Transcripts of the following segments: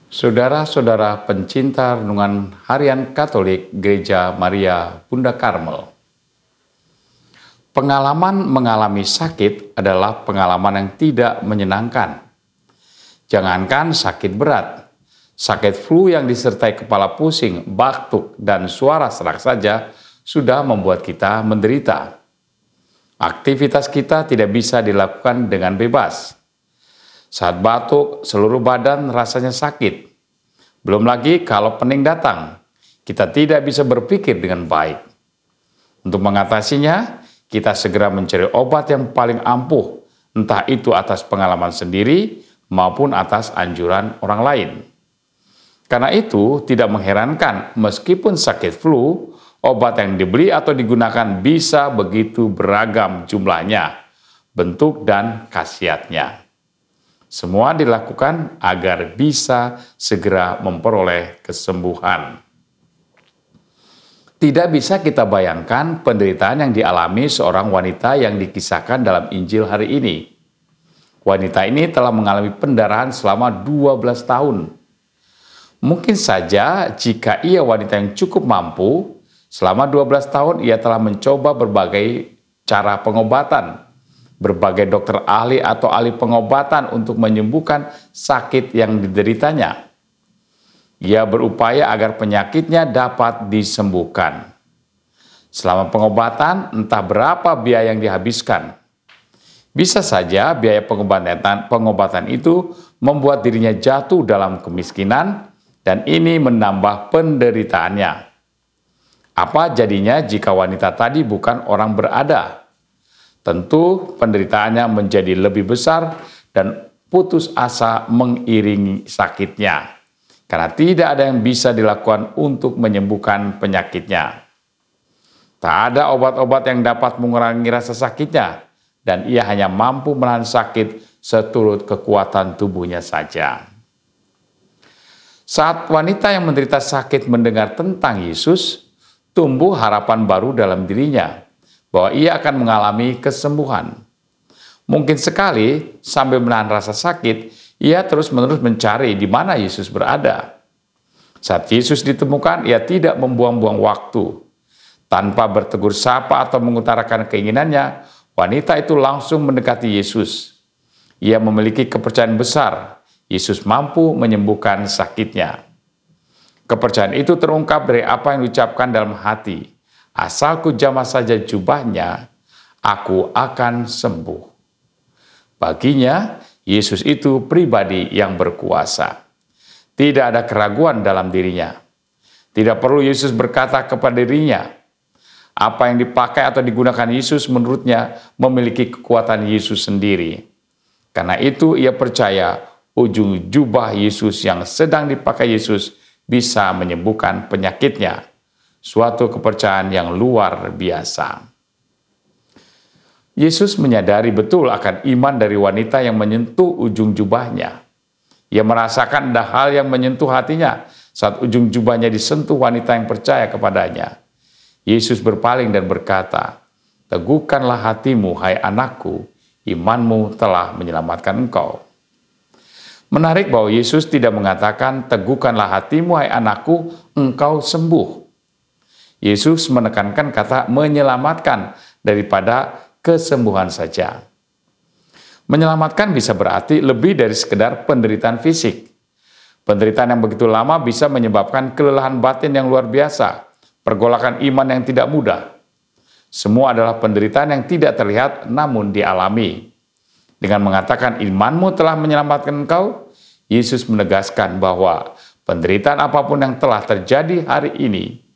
Saudara-saudara pencinta renungan harian Katolik Gereja Maria Bunda Karmel. Pengalaman mengalami sakit adalah pengalaman yang tidak menyenangkan. Jangankan sakit berat, sakit flu yang disertai kepala pusing, batuk, dan suara serak saja sudah membuat kita menderita. Aktivitas kita tidak bisa dilakukan dengan bebas. Saat batuk, seluruh badan rasanya sakit. Belum lagi kalau pening datang, kita tidak bisa berpikir dengan baik. Untuk mengatasinya, kita segera mencari obat yang paling ampuh, entah itu atas pengalaman sendiri maupun atas anjuran orang lain. Karena itu, tidak mengherankan meskipun sakit flu, obat yang dibeli atau digunakan bisa begitu beragam jumlahnya, bentuk dan khasiatnya. Semua dilakukan agar bisa segera memperoleh kesembuhan. Tidak bisa kita bayangkan penderitaan yang dialami seorang wanita yang dikisahkan dalam Injil hari ini. Wanita ini telah mengalami pendarahan selama 12 tahun. Mungkin saja jika ia wanita yang cukup mampu, selama 12 tahun ia telah mencoba berbagai cara pengobatan, berbagai dokter ahli atau ahli pengobatan untuk menyembuhkan sakit yang dideritanya. Ia berupaya agar penyakitnya dapat disembuhkan. Selama pengobatan, entah berapa biaya yang dihabiskan. Bisa saja biaya pengobatan itu membuat dirinya jatuh dalam kemiskinan dan ini menambah penderitaannya. Apa jadinya jika wanita tadi bukan orang berada? Tentu penderitaannya menjadi lebih besar dan putus asa mengiringi sakitnya. Karena tidak ada yang bisa dilakukan untuk menyembuhkan penyakitnya. Tak ada obat-obat yang dapat mengurangi rasa sakitnya, dan ia hanya mampu menahan sakit seturut kekuatan tubuhnya saja. Saat wanita yang menderita sakit mendengar tentang Yesus, tumbuh harapan baru dalam dirinya, bahwa ia akan mengalami kesembuhan. Mungkin sekali sambil menahan rasa sakit, ia terus-menerus mencari di mana Yesus berada. Saat Yesus ditemukan, ia tidak membuang-buang waktu. Tanpa bertegur sapa atau mengutarakan keinginannya, wanita itu langsung mendekati Yesus. Ia memiliki kepercayaan besar, Yesus mampu menyembuhkan sakitnya. Kepercayaan itu terungkap dari apa yang diucapkan dalam hati. Asalku jamah saja jubahnya, aku akan sembuh. Baginya, Yesus itu pribadi yang berkuasa. Tidak ada keraguan dalam dirinya. Tidak perlu Yesus berkata kepada dirinya. Apa yang dipakai atau digunakan Yesus menurutnya memiliki kekuatan Yesus sendiri. Karena itu ia percaya ujung jubah Yesus yang sedang dipakai Yesus bisa menyembuhkan penyakitnya. Suatu kepercayaan yang luar biasa. Yesus menyadari betul akan iman dari wanita yang menyentuh ujung jubahnya. Ia merasakan ada hal yang menyentuh hatinya saat ujung jubahnya disentuh wanita yang percaya kepadanya. Yesus berpaling dan berkata, "Teguhkanlah hatimu, hai anakku, imanmu telah menyelamatkan engkau." Menarik bahwa Yesus tidak mengatakan, "Teguhkanlah hatimu, hai anakku, engkau sembuh." Yesus menekankan kata menyelamatkan daripada kesembuhan saja. Menyelamatkan bisa berarti lebih dari sekedar penderitaan fisik. Penderitaan yang begitu lama bisa menyebabkan kelelahan batin yang luar biasa, pergolakan iman yang tidak mudah. Semua adalah penderitaan yang tidak terlihat namun dialami. Dengan mengatakan imanmu telah menyelamatkan engkau, Yesus menegaskan bahwa penderitaan apapun yang telah terjadi hari ini,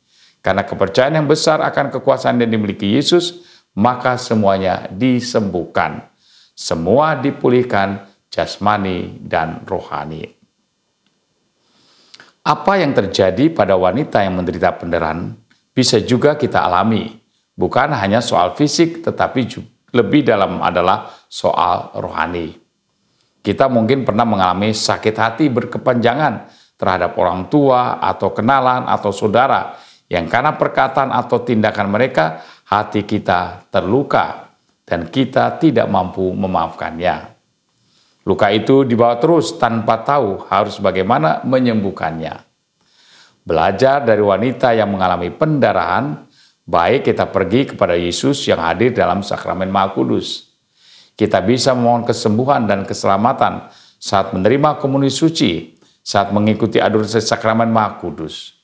karena kepercayaan yang besar akan kekuasaan yang dimiliki Yesus, maka semuanya disembuhkan. Semua dipulihkan jasmani dan rohani. Apa yang terjadi pada wanita yang menderita pendarahan bisa juga kita alami. Bukan hanya soal fisik, tetapi lebih dalam adalah soal rohani. Kita mungkin pernah mengalami sakit hati berkepanjangan terhadap orang tua atau kenalan atau saudara yang karena perkataan atau tindakan mereka, hati kita terluka dan kita tidak mampu memaafkannya. Luka itu dibawa terus tanpa tahu harus bagaimana menyembuhkannya. Belajar dari wanita yang mengalami pendarahan, baik kita pergi kepada Yesus yang hadir dalam sakramen Maha Kudus. Kita bisa memohon kesembuhan dan keselamatan saat menerima komuni suci, saat mengikuti adorasi sakramen Maha Kudus.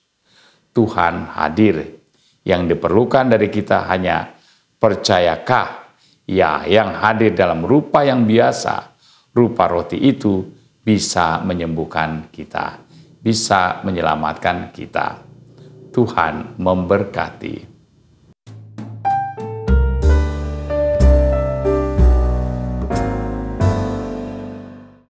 Tuhan hadir. Yang diperlukan dari kita hanya percayakah ya yang hadir dalam rupa yang biasa, rupa roti itu bisa menyembuhkan kita, bisa menyelamatkan kita. Tuhan memberkati.